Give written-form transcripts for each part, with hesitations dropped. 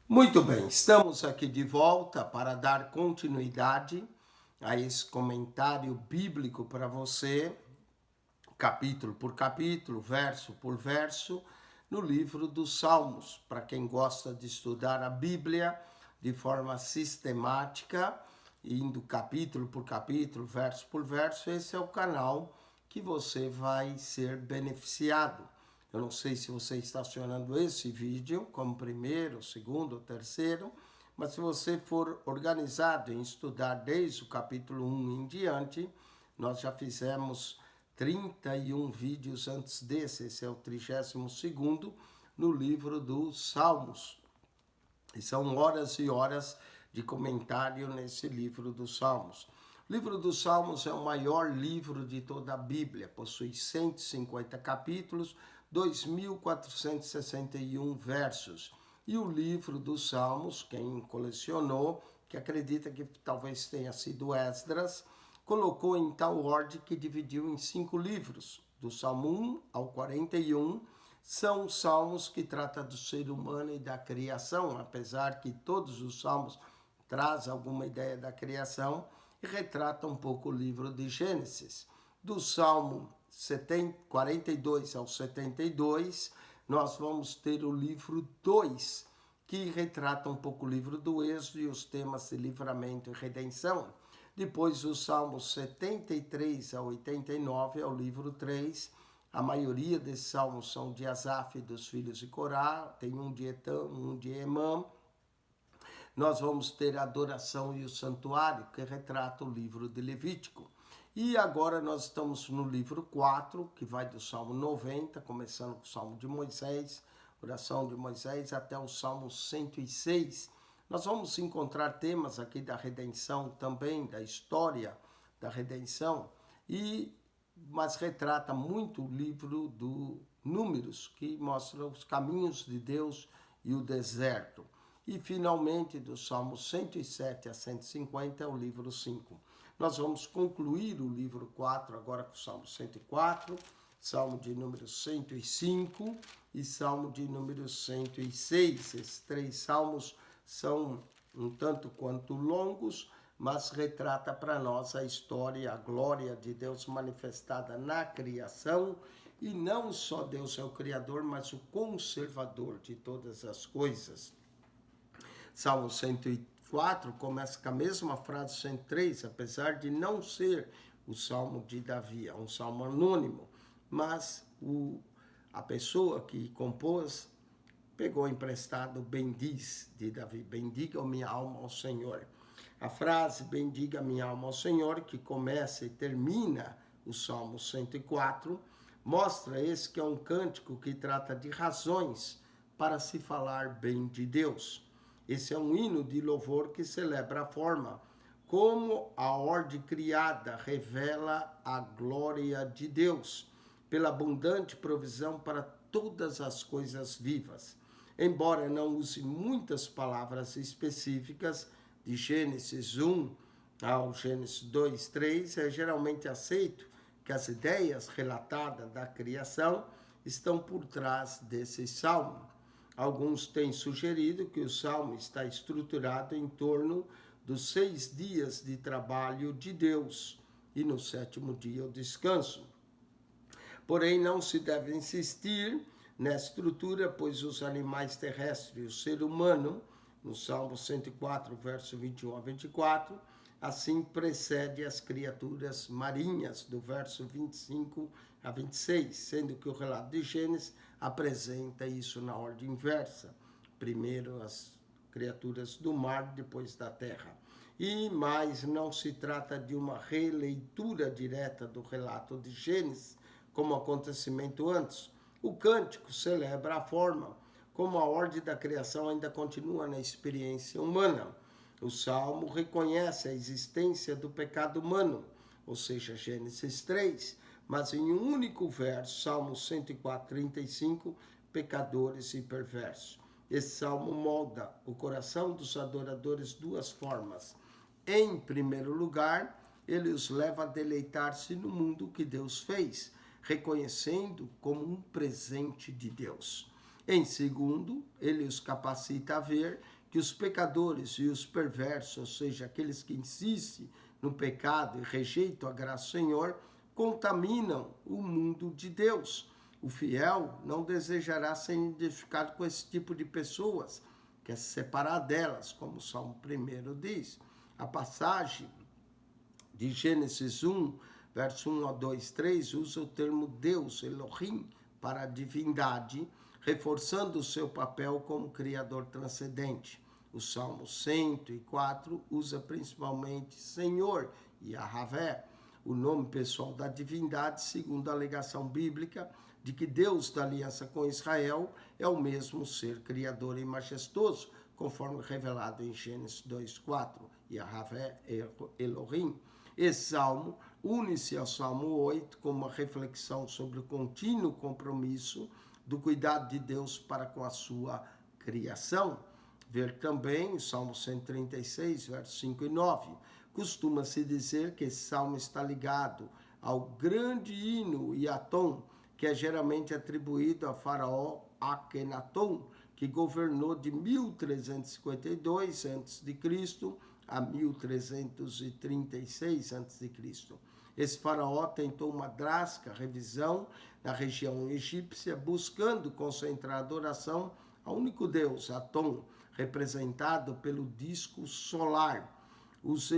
Muito bem, estamos aqui de volta para dar continuidade a esse comentário bíblico para você, capítulo por capítulo, verso por verso, no livro dos Salmos. Para quem gosta de estudar a Bíblia de forma sistemática, indo capítulo por capítulo, verso por verso, esse é o canal que você vai ser beneficiado. Eu não sei se você está acionando esse vídeo como primeiro, segundo ou terceiro, mas se você for organizado em estudar desde o capítulo 1 em diante, nós já fizemos 31 vídeos antes desse, esse é o 32º no livro dos Salmos. E são horas e horas de comentário nesse livro dos Salmos. O livro dos Salmos é o maior livro de toda a Bíblia, possui 150 capítulos, 2.461 versos. E o livro dos Salmos, quem colecionou, que acredita que talvez tenha sido Esdras, colocou em tal ordem que dividiu em 5 livros, do Salmo 1 ao 41, são salmos que tratam do ser humano e da criação, apesar que todos os salmos trazem alguma ideia da criação e retratam um pouco o livro de Gênesis. Do Salmo 42 ao 72, nós vamos ter o livro 2, que retrata um pouco o livro do Êxodo e os temas de livramento e redenção. Depois, os Salmos 73 a 89 é o livro 3. A maioria desses salmos são de Asaf e dos filhos de Corá, tem um de Etam, um de Emã. Nós vamos ter a adoração e o santuário, que retrata o livro de Levítico. E agora nós estamos no livro 4, que vai do Salmo 90, começando com o Salmo de Moisés, oração de Moisés, até o Salmo 106. Nós vamos encontrar temas aqui da redenção também, da história da redenção, mas retrata muito o livro do Números, que mostra os caminhos de Deus e o deserto. E, finalmente, do Salmo 107 a 150 é o livro 5. Nós vamos concluir o livro 4 agora com o Salmo 104, Salmo de número 105 e Salmo de número 106. Esses 3 salmos são um tanto quanto longos, mas retrata para nós a história, a glória de Deus manifestada na criação. E não só Deus é o Criador, mas o conservador de todas as coisas. Salmo 104 começa com a mesma frase do 103, apesar de não ser o Salmo de Davi, é um salmo anônimo, mas a pessoa que compôs pegou emprestado bendiz de Davi, bendiga minha alma ao Senhor. A frase bendiga minha alma ao Senhor, que começa e termina o Salmo 104, mostra esse que é um cântico que trata de razões para se falar bem de Deus. Esse é um hino de louvor que celebra a forma como a ordem criada revela a glória de Deus, pela abundante provisão para todas as coisas vivas. Embora não use muitas palavras específicas, de Gênesis 1 ao Gênesis 2, 3, é geralmente aceito que as ideias relatadas da criação estão por trás desse salmo. Alguns têm sugerido que o salmo está estruturado em torno dos 6 dias de trabalho de Deus e no 7º dia o descanso. Porém, não se deve insistir nessa estrutura, pois os animais terrestres e o ser humano, no Salmo 104, verso 21 a 24, assim precede as criaturas marinhas, do verso 25 a 26, sendo que o relato de Gênesis apresenta isso na ordem inversa. Primeiro as criaturas do mar, depois da terra. Mas não se trata de uma releitura direta do relato de Gênesis, como acontecimento antes. O cântico celebra a forma como a ordem da criação ainda continua na experiência humana. O Salmo reconhece a existência do pecado humano, ou seja, Gênesis 3, mas em um único verso, Salmo 104, 35, pecadores e perversos. Esse salmo molda o coração dos adoradores de 2 formas. Em primeiro lugar, ele os leva a deleitar-se no mundo que Deus fez, reconhecendo como um presente de Deus. Em segundo, ele os capacita a ver que os pecadores e os perversos, ou seja, aqueles que insistem no pecado e rejeitam a graça do Senhor, contaminam o mundo de Deus. O fiel não desejará ser identificado com esse tipo de pessoas, quer se separar delas, como o Salmo 1 diz. A passagem de Gênesis 1, verso 1 a 2, 3, usa o termo Deus, Elohim, para a divindade, reforçando o seu papel como Criador transcendente. O Salmo 104 usa principalmente Senhor, Yahvé, o nome pessoal da divindade, segundo a alegação bíblica de que Deus da aliança com Israel é o mesmo ser criador e majestoso, conforme revelado em Gênesis 2:4, Yahvé Elohim. Esse salmo une-se ao Salmo 8 como uma reflexão sobre o contínuo compromisso do cuidado de Deus para com a sua criação. Ver também o Salmo 136, versos 5 e 9. Costuma-se dizer que esse salmo está ligado ao grande hino Yatom, que é geralmente atribuído a Faraó Akenaton, que governou de 1352 a.C. a 1336 a.C. Esse faraó tentou uma drástica revisão na região egípcia, buscando concentrar a adoração ao único Deus, Atom, representado pelo disco solar. Os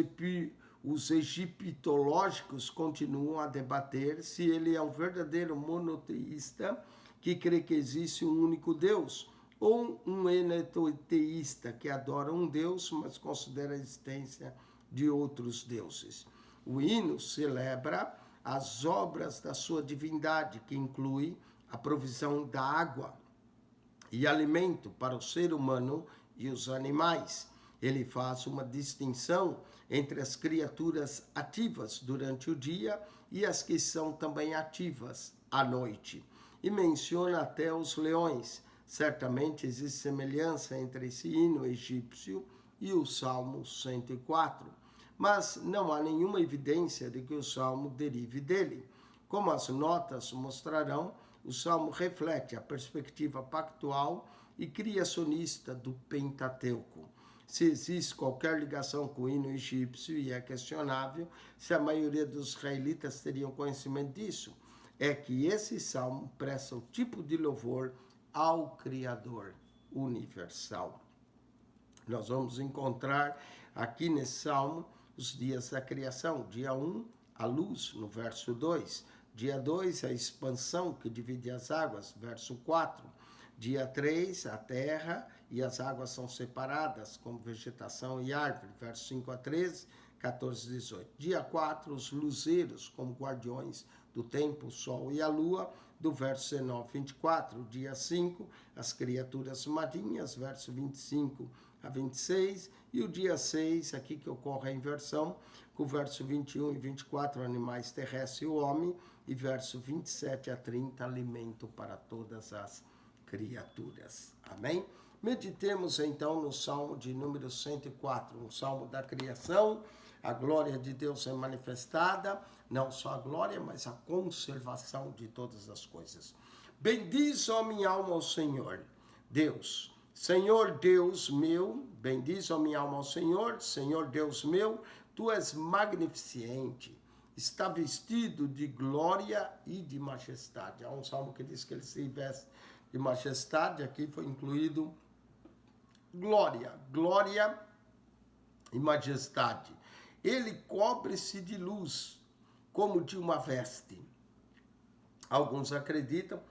egiptológicos continuam a debater se ele é um verdadeiro monoteísta que crê que existe um único Deus, ou um enoteísta que adora um Deus, mas considera a existência de outros deuses. O hino celebra as obras da sua divindade, que inclui a provisão da água e alimento para o ser humano e os animais. Ele faz uma distinção entre as criaturas ativas durante o dia e as que são também ativas à noite. E menciona até os leões. Certamente existe semelhança entre esse hino egípcio e o Salmo 104, mas não há nenhuma evidência de que o Salmo derive dele. Como as notas mostrarão, o Salmo reflete a perspectiva pactual e criacionista do Pentateuco. Se existe qualquer ligação com o hino egípcio, e é questionável se a maioria dos israelitas teriam conhecimento disso, é que esse salmo presta o tipo de louvor ao Criador universal. Nós vamos encontrar aqui nesse salmo os dias da criação. Dia 1, a luz, no verso 2. Dia 2, a expansão que divide as águas, verso 4. Dia 3, a terra e as águas são separadas, como vegetação e árvore, verso 5 a 13, 14 a 18. Dia 4, os luzeiros, como guardiões do tempo, o sol e a lua, do verso 19 a 24. Dia 5, as criaturas marinhas, verso 25 a 26. E o dia 6, aqui que ocorre a inversão, com o verso 21 e 24, animais terrestres e o homem, e verso 27 a 30, alimento para todas as criaturas. Amém? Meditemos então no Salmo de número 104, um salmo da criação. A glória de Deus é manifestada, não só a glória, mas a conservação de todas as coisas. Bendiz, ó minha alma, ao Senhor, Deus. Senhor Deus meu, bendiz, ó minha alma, ao Senhor. Senhor Deus meu, tu és magnificente, está vestido de glória e de majestade. Há um salmo que diz que ele se veste de majestade, aqui foi incluído glória e majestade. Ele cobre-se de luz, como de uma veste. Alguns acreditam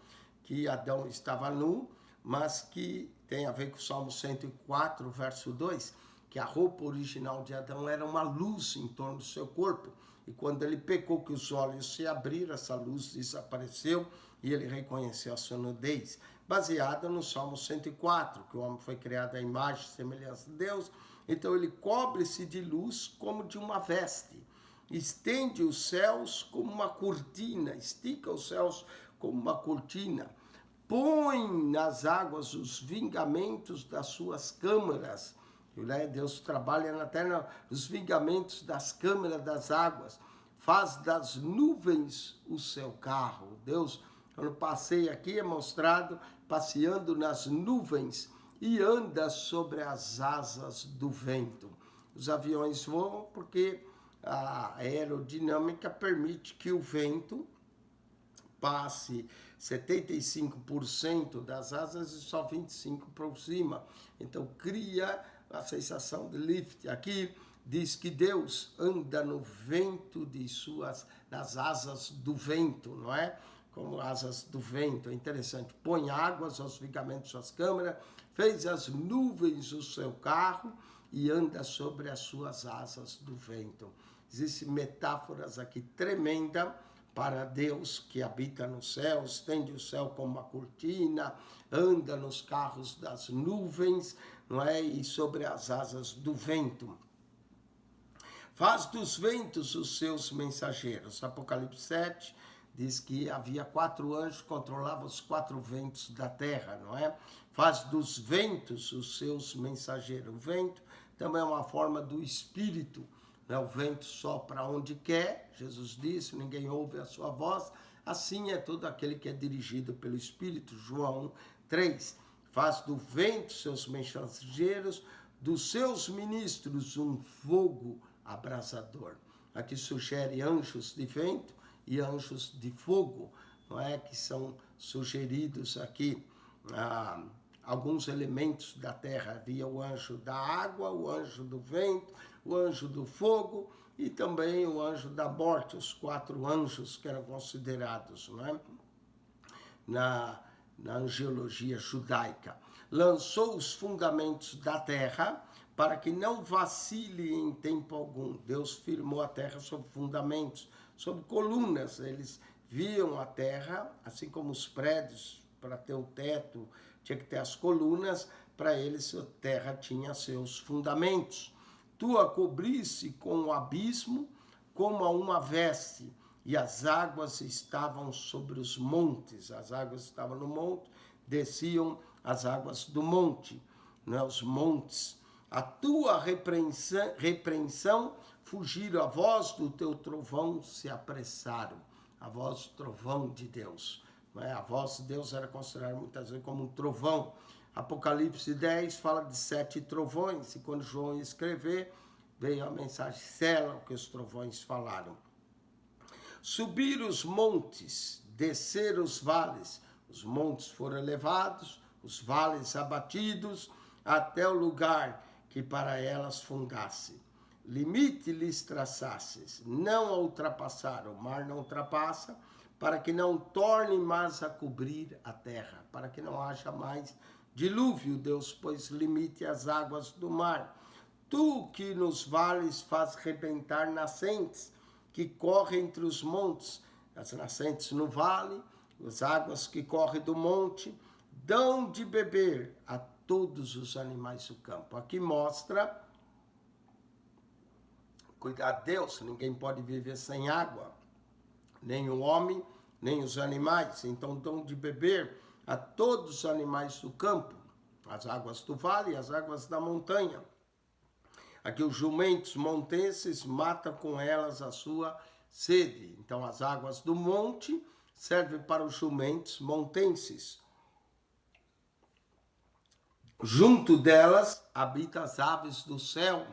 que Adão estava nu, mas que tem a ver com o Salmo 104, verso 2, que a roupa original de Adão era uma luz em torno do seu corpo. E quando ele pecou, que os olhos se abriram, essa luz desapareceu e ele reconheceu a sua nudez. Baseada no Salmo 104, que o homem foi criado à imagem e semelhança de Deus. Então ele cobre-se de luz como de uma veste. Estende os céus como uma cortina, estica os céus como uma cortina. Põe nas águas os vingamentos das suas câmaras. Deus trabalha até nos vingamentos das câmaras das águas. Faz das nuvens o seu carro. Deus, quando passei aqui, é mostrado passeando nas nuvens e anda sobre as asas do vento. Os aviões voam porque a aerodinâmica permite que o vento passe 75% das asas e só 25% por cima. Então cria a sensação de lift. Aqui diz que Deus anda no vento nas asas do vento, não é? Como asas do vento, é interessante. Põe águas aos vigamentos de suas câmaras, fez as nuvens o seu carro e anda sobre as suas asas do vento. Existem metáforas aqui tremendas para Deus que habita no céu, estende o céu como uma cortina, anda nos carros das nuvens, não é? E sobre as asas do vento. Faz dos ventos os seus mensageiros. Apocalipse 7 diz que havia 4 anjos que controlavam os 4 ventos da terra, não é? Faz dos ventos os seus mensageiros. O vento também é uma forma do espírito, né? O vento sopra onde quer, Jesus disse, ninguém ouve a sua voz. Assim é todo aquele que é dirigido pelo Espírito. João 3. Faz do vento seus mensageiros, dos seus ministros um fogo abrasador. Aqui sugere anjos de vento e anjos de fogo, não é? Que são sugeridos aqui alguns elementos da terra. Havia o anjo da água, o anjo do vento, o anjo do fogo e também o anjo da morte, os 4 anjos que eram considerados, não é? Na angiologia judaica. Lançou os fundamentos da terra para que não vacile em tempo algum. Deus firmou a terra sobre fundamentos, sobre colunas. Eles viam a terra, assim como os prédios, para ter o teto, tinha que ter as colunas, para eles a terra tinha seus fundamentos. Tu a cobrisse com o abismo, como a uma veste, e as águas estavam sobre os montes. As águas estavam no monte, desciam as águas do monte, né? Os montes. A tua repreensão fugiram, a voz do teu trovão se apressaram. A voz do trovão de Deus. Né? A voz de Deus era considerada muitas vezes como um trovão. Apocalipse 10 fala de 7 trovões, e quando João ia escrever, veio a mensagem, sela o que os trovões falaram. Subir os montes, descer os vales. Os montes foram elevados, os vales abatidos, até o lugar que para elas fundasse. Limite lhes traçasses, não a ultrapassaram, o mar não ultrapassa, para que não torne mais a cobrir a terra, para que não haja mais dilúvio. Deus pôs limite às águas do mar. Tu que nos vales faz rebentar nascentes, que correm entre os montes, as nascentes no vale, as águas que correm do monte, dão de beber a todos os animais do campo. Aqui mostra, cuidado de Deus, ninguém pode viver sem água, nem o homem, nem os animais. Então dão de beber a todos os animais do campo, as águas do vale e as águas da montanha. Aqui os jumentos montenses matam com elas a sua sede. Então as águas do monte servem para os jumentos montenses. Junto delas habitam as aves do céu.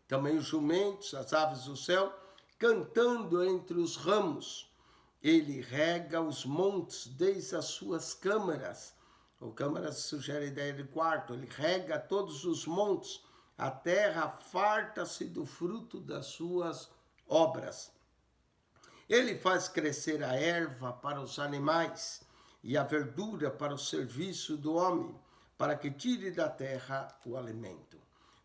Também os jumentos, as aves do céu, cantando entre os ramos. Ele rega os montes desde as suas câmaras. O câmaras sugere a ideia de quarto. Ele rega todos os montes. A terra farta-se do fruto das suas obras. Ele faz crescer a erva para os animais e a verdura para o serviço do homem, para que tire da terra o alimento.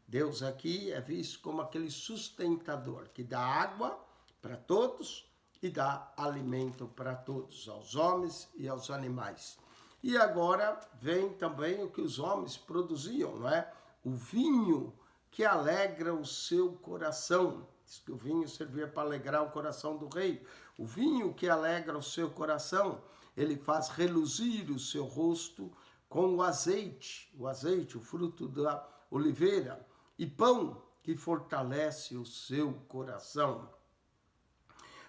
Deus aqui é visto como aquele sustentador que dá água para todos e dá alimento para todos, aos homens e aos animais. E agora vem também o que os homens produziam, não é? O vinho que alegra o seu coração. Diz que o vinho servia para alegrar o coração do rei. O vinho que alegra o seu coração, ele faz reluzir o seu rosto com o azeite, o fruto da oliveira, e pão que fortalece o seu coração.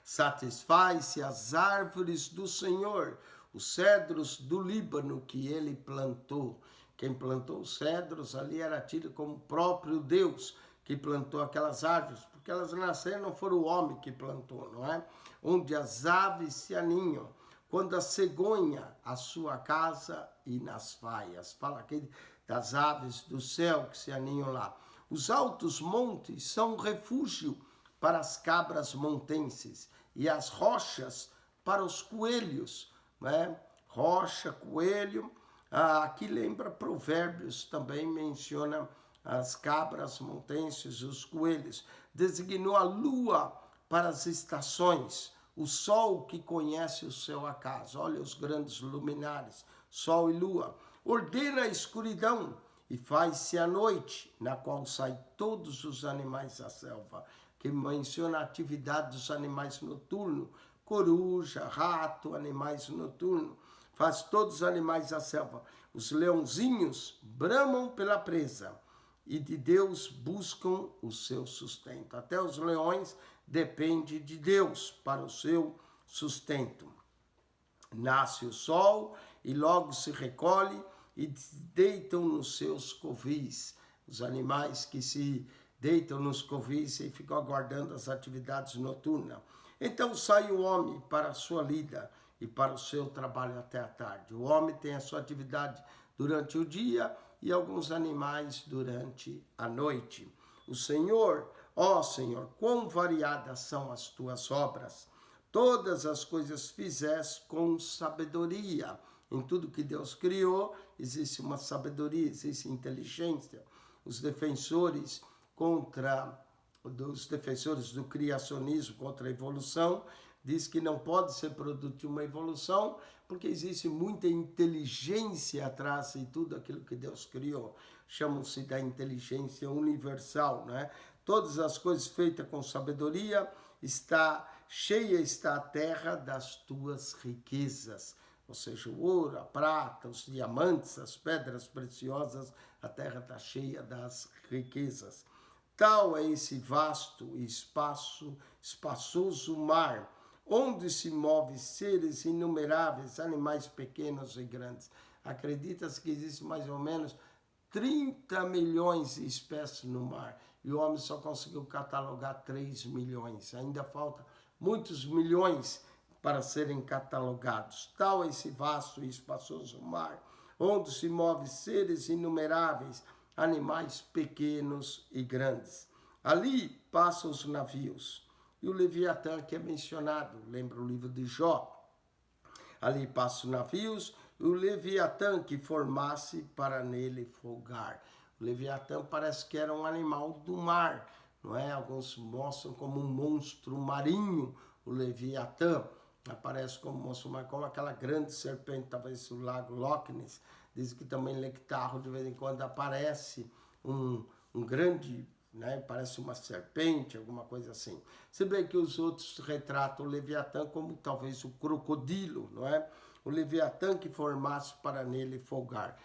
Satisfaz-se as árvores do Senhor, os cedros do Líbano que ele plantou, Quem plantou os cedros ali era tido como o próprio Deus que plantou aquelas árvores, porque elas nasceram, não foi o homem que plantou, não é? Onde as aves se aninham, quando a cegonha a sua casa e nas vaias. Fala aqui das aves do céu que se aninham lá. Os altos montes são refúgio para as cabras montenses e as rochas para os coelhos, né? Rocha, coelho. Aqui lembra Provérbios, também menciona as cabras montenses, os coelhos. Designou a lua para as estações, o sol que conhece o seu acaso. Olha os grandes luminares, sol e lua. Ordena a escuridão e faz-se a noite, na qual saem todos os animais da selva, que menciona a atividade dos animais noturnos, coruja, rato, animais noturnos. Faz todos os animais da selva. Os leãozinhos bramam pela presa e de Deus buscam o seu sustento. Até os leões dependem de Deus para o seu sustento. Nasce o sol e logo se recolhe e deitam nos seus covis. Os animais que se deitam nos covis e ficam aguardando as atividades noturnas. Então sai o homem para a sua lida e para o seu trabalho até a tarde. O homem tem a sua atividade durante o dia e alguns animais durante a noite. O Senhor, ó Senhor, quão variadas são as tuas obras. Todas as coisas fizeste com sabedoria. Em tudo que Deus criou, existe uma sabedoria, existe inteligência. Os defensores do criacionismo contra a evolução diz que não pode ser produto de uma evolução porque existe muita inteligência atrás de tudo aquilo que Deus criou. Chamam-se da inteligência universal, né? Todas as coisas feitas com sabedoria, cheia está a terra das tuas riquezas. Ou seja, o ouro, a prata, os diamantes, as pedras preciosas, a terra está cheia das riquezas. Tal é esse vasto e espaçoso mar, onde se movem seres inumeráveis, animais pequenos e grandes. Acredita-se que existe mais ou menos 30 milhões de espécies no mar, e o homem só conseguiu catalogar 3 milhões. Ainda falta muitos milhões para serem catalogados. Tal é esse vasto e espaçoso mar, onde se movem seres inumeráveis, animais pequenos e grandes. Ali passam os navios. E o Leviatã que é mencionado, lembra o livro de Jó. Ali passam os navios, e o Leviatã que formasse para nele folgar. O Leviatã parece que era um animal do mar, não é? Alguns mostram como um monstro marinho, o Leviatã. Aparece como monstro marinho, como aquela grande serpente, talvez o lago Loch Ness. Diz que também em Lectarro, de vez em quando, aparece um grande... né? Parece uma serpente, alguma coisa assim. Se bem que os outros retratam o Leviatã como talvez o crocodilo, não é? O Leviatã que formasse para nele folgar.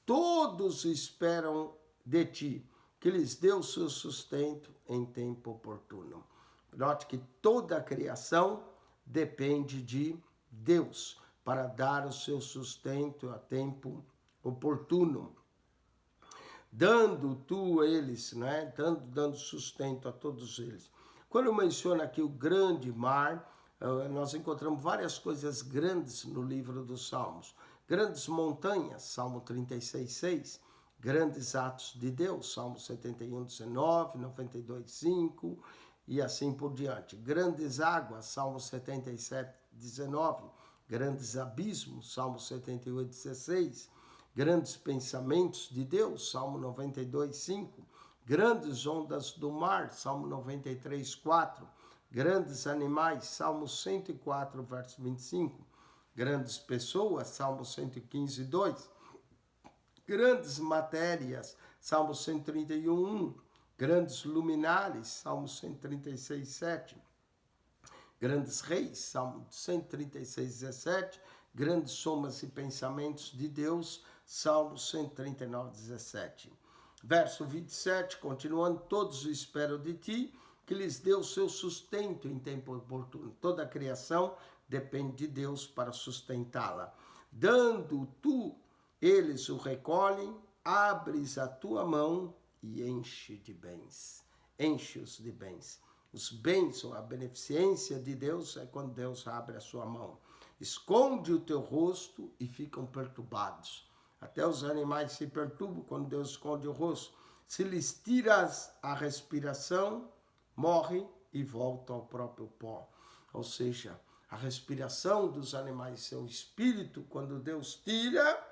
Todos esperam de ti, que lhes dê o seu sustento em tempo oportuno. Note que toda a criação depende de Deus para dar o seu sustento a tempo oportuno. Dando tu a eles, né? dando sustento a todos eles. Quando menciona aqui o grande mar, nós encontramos várias coisas grandes no livro dos Salmos. Grandes montanhas, Salmo 36:6. Grandes atos de Deus, Salmo 71:19, 92:5 e assim por diante. Grandes águas, Salmo 77:19. Grandes abismos, Salmo 78:16. Grandes pensamentos de Deus, Salmo 92:5. Grandes ondas do mar, Salmo 93:4. Grandes animais, Salmo 104, verso 25. Grandes pessoas, Salmo 115:2. Grandes matérias, Salmo 131:1. Grandes luminares, Salmo 136:7. Grandes reis, Salmo 136:17. Grandes somas e pensamentos de Deus, Salmo 139:17. Verso 27, continuando, todos esperam de ti, que lhes dê o seu sustento em tempo oportuno. Toda a criação depende de Deus para sustentá-la. Dando tu eles o recolhem, abres a tua mão e enche de bens. Enche-os de bens. Os bens, ou a beneficência de Deus, é quando Deus abre a sua mão. Esconde o teu rosto e ficam perturbados. Até os animais se perturbam quando Deus esconde o rosto. Se lhes tiras a respiração, morrem e voltam ao próprio pó. Ou seja, a respiração dos animais, seu espírito, quando Deus tira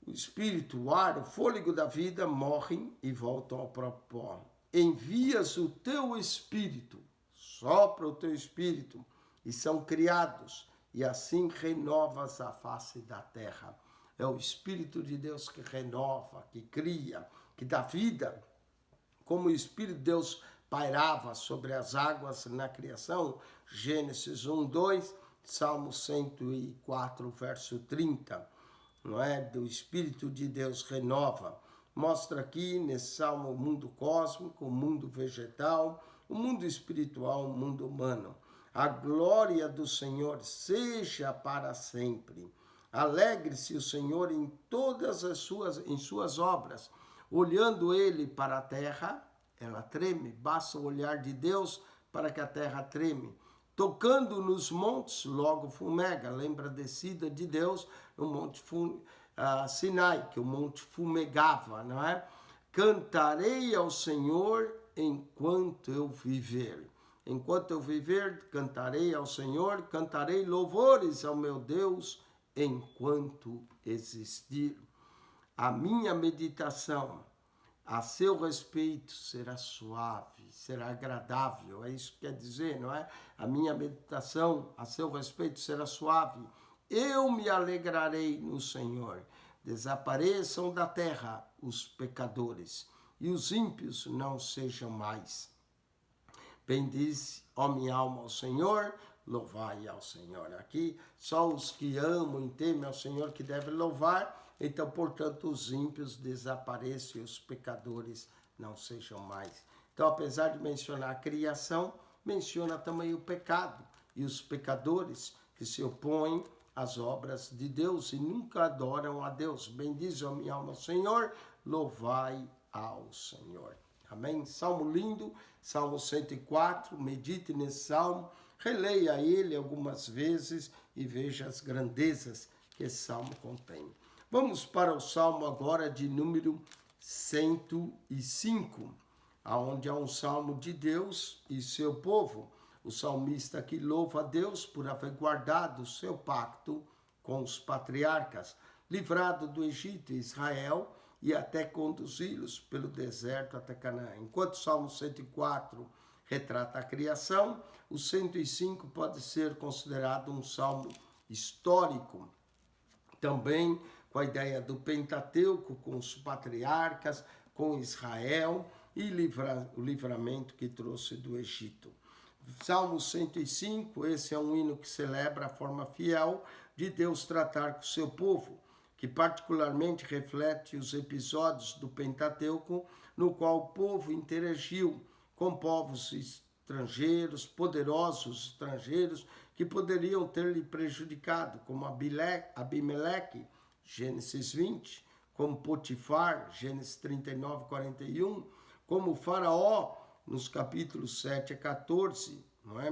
o espírito, o ar, o fôlego da vida, morrem e voltam ao próprio pó. Envias o teu espírito, sopra o teu espírito, e são criados, e assim renovas a face da terra. É o Espírito de Deus que renova, que cria, que dá vida. Como o Espírito de Deus pairava sobre as águas na criação, Gênesis 1, 2, Salmo 104, verso 30, não é? Do Espírito de Deus renova. Mostra aqui nesse salmo o mundo cósmico, o mundo vegetal, o mundo espiritual, o mundo humano. A glória do Senhor seja para sempre. Alegre-se o Senhor em todas as suas obras. Olhando ele para a terra, ela treme. Basta o olhar de Deus para que a terra treme. Tocando nos montes, logo fumega. Lembra a descida de Deus no monte Sinai, que o monte fumegava, não é? Cantarei ao Senhor enquanto eu viver. Enquanto eu viver, cantarei ao Senhor, cantarei louvores ao meu Deus enquanto existir. A minha meditação a seu respeito será suave, será agradável, é isso que quer dizer, não é? A minha meditação a seu respeito será suave. Eu me alegrarei no Senhor. Desapareçam da terra os pecadores, e os ímpios não sejam mais. Bendize, ó minha alma, ao Senhor, louvai ao Senhor. Aqui, só os que amam e temem ao Senhor que devem louvar. Então, portanto, os ímpios desapareçam e os pecadores não sejam mais. Então, apesar de mencionar a criação, menciona também o pecado e os pecadores que se opõem às obras de Deus e nunca adoram a Deus. Bendize, ó minha alma, ao Senhor, louvai ao Senhor. Amém? Salmo lindo, Salmo 104, medite nesse salmo, releia ele algumas vezes e veja as grandezas que esse salmo contém. Vamos para o salmo agora de número 105, onde há um salmo de Deus e seu povo. O salmista aqui louva a Deus por haver guardado o seu pacto com os patriarcas, livrado do Egito e Israel, e até conduzi-los pelo deserto até Canaã. Enquanto o Salmo 104 retrata a criação, o 105 pode ser considerado um salmo histórico. Também com a ideia do Pentateuco, com os patriarcas, com Israel e o livramento que trouxe do Egito. Salmo 105, esse é um hino que celebra a forma fiel de Deus tratar com o seu povo, que particularmente reflete os episódios do Pentateuco, no qual o povo interagiu com povos estrangeiros, poderosos estrangeiros, que poderiam ter-lhe prejudicado, como Abimeleque, Gênesis 20, como Potifar, Gênesis 39, 41, como Faraó, nos capítulos 7 a 14, não é?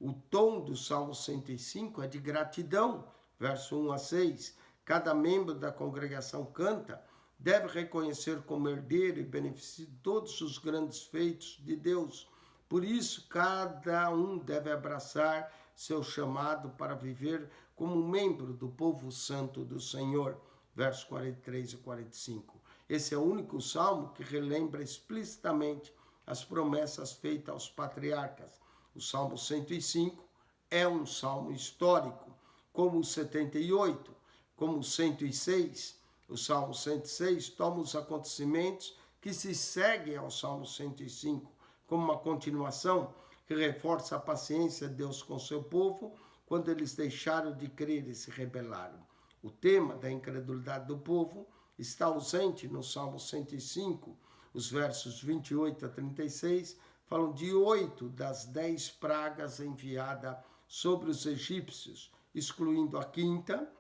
O tom do Salmo 105 é de gratidão, verso 1 a 6. Cada membro da congregação canta, deve reconhecer como herdeiro e beneficiar de todos os grandes feitos de Deus. Por isso, cada um deve abraçar seu chamado para viver como membro do povo santo do Senhor. Versos 43 e 45. Esse é o único salmo que relembra explicitamente as promessas feitas aos patriarcas. O Salmo 105 é um salmo histórico, como o 78, como o 106. O Salmo 106 toma os acontecimentos que se seguem ao Salmo 105, como uma continuação que reforça a paciência de Deus com seu povo quando eles deixaram de crer e se rebelaram. O tema da incredulidade do povo está ausente no Salmo 105. Os versos 28 a 36 falam de 8 das 10 pragas enviadas sobre os egípcios, excluindo a quinta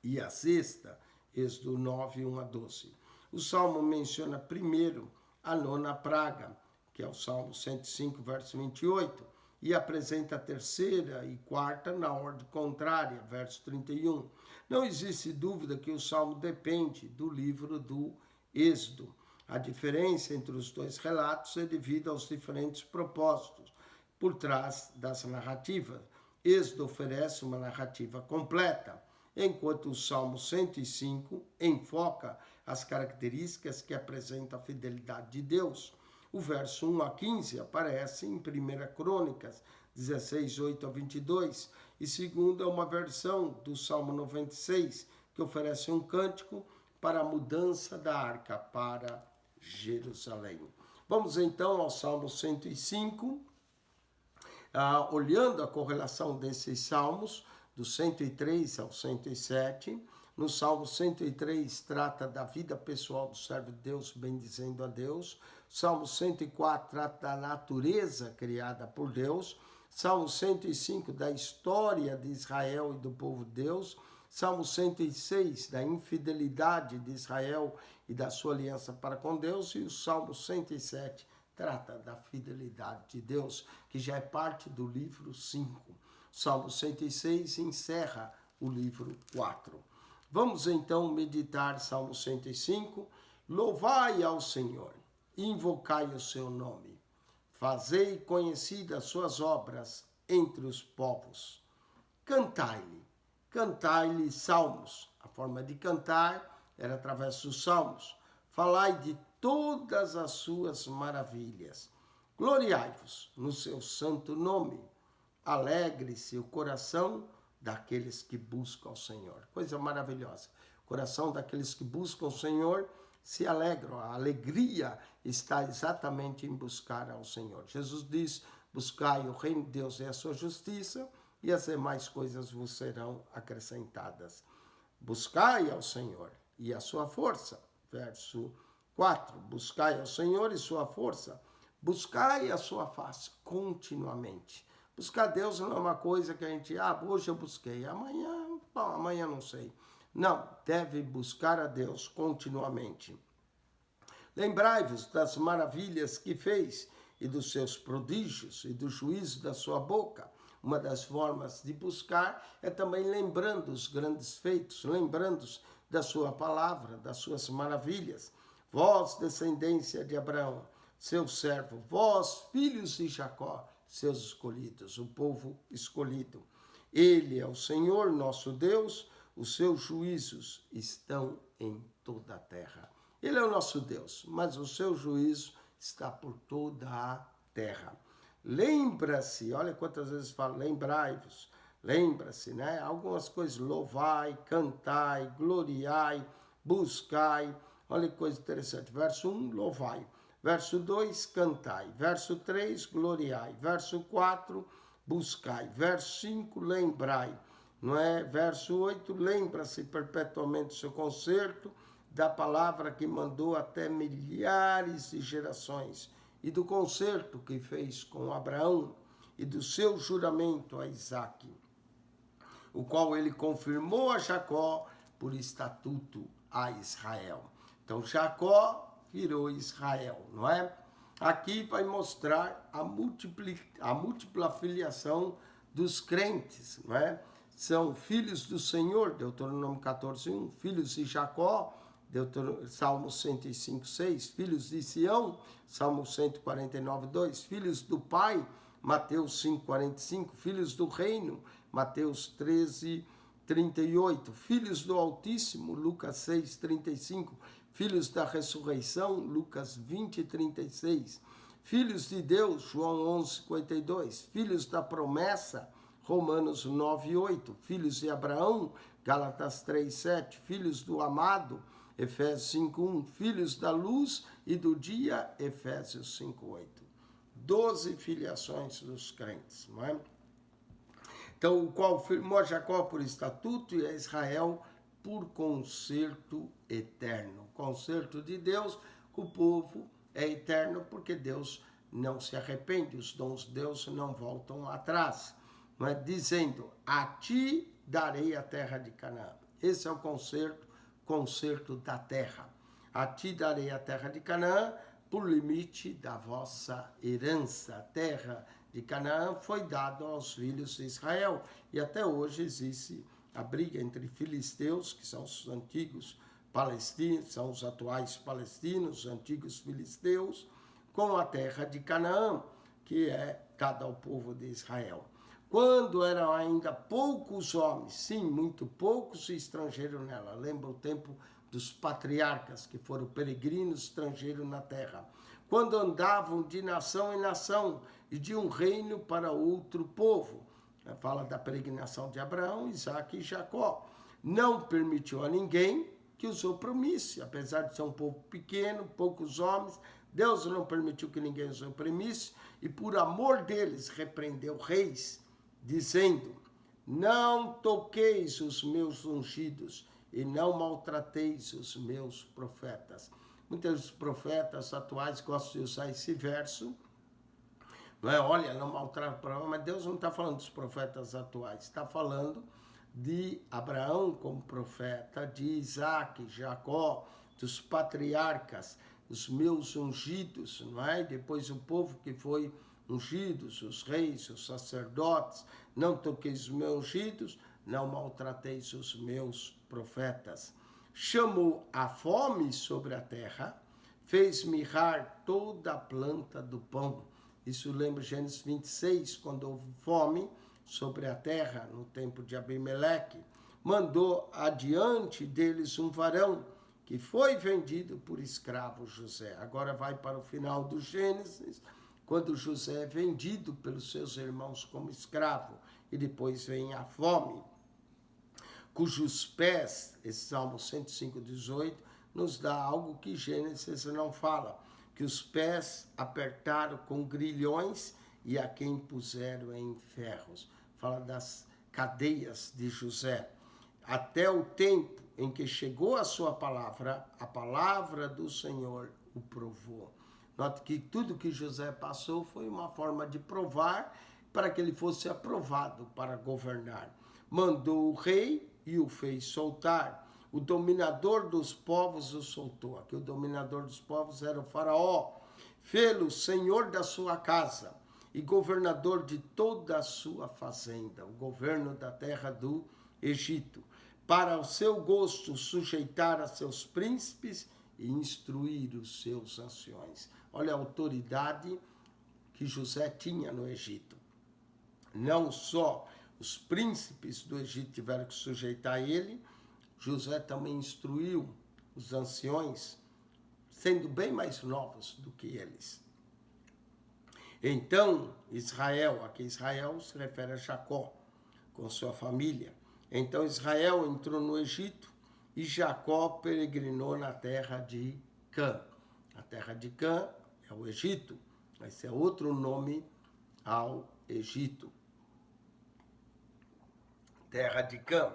e a sexta, Êxodo 9, 1 a 12. O Salmo menciona primeiro a nona praga, que é o Salmo 105, verso 28, e apresenta a terceira e quarta na ordem contrária, verso 31. Não existe dúvida que o Salmo depende do livro do Êxodo. A diferença entre os dois relatos é devido aos diferentes propósitos por trás das narrativas. Êxodo oferece uma narrativa completa, enquanto o Salmo 105 enfoca as características que apresentam a fidelidade de Deus. O verso 1 a 15 aparece em 1 Crônicas 16, 8 a 22, e segundo é uma versão do Salmo 96, que oferece um cântico para a mudança da arca para Jerusalém. Vamos então ao Salmo 105, olhando a correlação desses salmos, do 103 ao 107. No Salmo 103 trata da vida pessoal do servo de Deus, bendizendo a Deus. Salmo 104 trata da natureza criada por Deus. Salmo 105 da história de Israel e do povo de Deus. Salmo 106 da infidelidade de Israel e da sua aliança para com Deus. E o Salmo 107 trata da fidelidade de Deus, que já é parte do livro 5. Salmo 106 encerra o livro 4. Vamos então meditar Salmo 105. Louvai ao Senhor, invocai o seu nome. Fazei conhecidas as suas obras entre os povos. Cantai-lhe salmos. A forma de cantar era através dos salmos. Falai de todas as suas maravilhas. Gloriai-vos no seu santo nome. Alegre-se o coração daqueles que buscam o Senhor. Coisa maravilhosa. O coração daqueles que buscam o Senhor se alegram. A alegria está exatamente em buscar ao Senhor. Jesus diz: buscai o reino de Deus e a sua justiça, e as demais coisas vos serão acrescentadas. Buscai ao Senhor e a sua força. Verso 4. Buscai ao Senhor e sua força. Buscai a sua face continuamente. Buscar Deus não é uma coisa que a gente, hoje eu busquei, amanhã não sei. Não, deve buscar a Deus continuamente. Lembrai-vos das maravilhas que fez e dos seus prodígios e do juízo da sua boca. Uma das formas de buscar é também lembrando os grandes feitos, lembrando da sua palavra, das suas maravilhas. Vós, descendência de Abraão, seu servo, vós, filhos de Jacó, seus escolhidos, o povo escolhido. Ele é o Senhor, nosso Deus, os seus juízos estão em toda a terra. Ele é o nosso Deus, mas o seu juízo está por toda a terra. Lembra-se, olha quantas vezes fala, lembrai-vos, lembra-se, né? Algumas coisas, louvai, cantai, gloriai, buscai. Olha que coisa interessante, verso 1, louvai. Verso 2, cantai. Verso 3, gloriai. Verso 4, buscai. Verso 5, lembrai. Não é? Verso 8, lembra-se perpetuamente do seu concerto, da palavra que mandou até milhares de gerações, e do concerto que fez com Abraão, e do seu juramento a Isaque, o qual ele confirmou a Jacó por estatuto a Israel. Então, Jacó virou Israel, não é? Aqui vai mostrar a múltipla filiação dos crentes, não é? São filhos do Senhor, Deuteronômio 14, 1, filhos de Jacó, Salmo 105, 6, filhos de Sião, Salmo 149, 2, filhos do Pai, Mateus 5, 45, filhos do reino, Mateus 13, 38, filhos do Altíssimo, Lucas 6, 35, filhos da ressurreição, Lucas 20, 36, filhos de Deus, João 11, 52, filhos da promessa, Romanos 9, 8, filhos de Abraão, Gálatas 3, 7, filhos do amado, Efésios 5, 1, filhos da luz e do dia, Efésios 5, 8. 12 filiações dos crentes, não é? Então, o qual firmou a Jacó por estatuto e a Israel por concerto eterno. O concerto de Deus com o povo é eterno porque Deus não se arrepende, os dons de Deus não voltam atrás. Não é? Dizendo, a ti darei a terra de Canaã. Esse é o concerto concerto da terra. A ti darei a terra de Canaã por limite da vossa herança. A terra de Canaã foi dada aos filhos de Israel. E até hoje existe a briga entre filisteus, que são os antigos palestinos, são os atuais palestinos, os antigos filisteus, com a terra de Canaã, que é dada ao povo de Israel. Quando eram ainda poucos homens, sim, muito poucos estrangeiros nela. Lembra o tempo dos patriarcas, que foram peregrinos estrangeiros na terra. Quando andavam de nação em nação e de um reino para outro povo. Fala da peregrinação de Abraão, Isaque e Jacó. Não permitiu a ninguém que os oprimisse, apesar de ser um povo pequeno, poucos homens. Deus não permitiu que ninguém os oprimisse e por amor deles repreendeu reis, dizendo: não toqueis os meus ungidos e não maltrateis os meus profetas. Muitos profetas atuais gostam de usar esse verso, não é? Olha, não maltrata o profeta, mas Deus não está falando dos profetas atuais, está falando de Abraão como profeta, de Isaque, Jacó, dos patriarcas, os meus ungidos, não é? Depois o povo que foi ungidos, os reis, os sacerdotes, não toqueis os meus ungidos, não maltrateis os meus profetas. Chamou a fome sobre a terra, fez mirrar toda a planta do pão. Isso lembra Gênesis 26, quando houve fome sobre a terra, no tempo de Abimeleque. Mandou adiante deles um varão, que foi vendido por escravo José. Agora vai para o final do Gênesis, quando José é vendido pelos seus irmãos como escravo, e depois vem a fome, cujos pés, esse Salmo 105:18, nos dá algo que Gênesis não fala, que os pés apertaram com grilhões e a quem puseram em ferros. Fala das cadeias de José. Até o tempo em que chegou a sua palavra, a palavra do Senhor o provou. Note que tudo que José passou foi uma forma de provar para que ele fosse aprovado para governar. Mandou o rei e o fez soltar. O dominador dos povos o soltou. Aqui o dominador dos povos era o faraó. Fê-lo senhor da sua casa e governador de toda a sua fazenda, o governo da terra do Egito, para o seu gosto sujeitar a seus príncipes e instruir os seus anciões. Olha a autoridade que José tinha no Egito. Não só os príncipes do Egito tiveram que sujeitar a ele, José também instruiu os anciões, sendo bem mais novos do que eles. Então, Israel, aqui Israel se refere a Jacó, com sua família. Então Israel entrou no Egito e Jacó peregrinou na terra de Cã. A terra de Cã é o Egito, esse é outro nome ao Egito. Terra de Cã.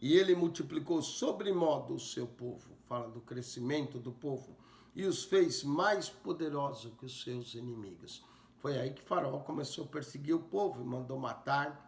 E ele multiplicou sobremodo o seu povo, fala do crescimento do povo, e os fez mais poderosos que os seus inimigos. Foi aí que Faraó começou a perseguir o povo e mandou matar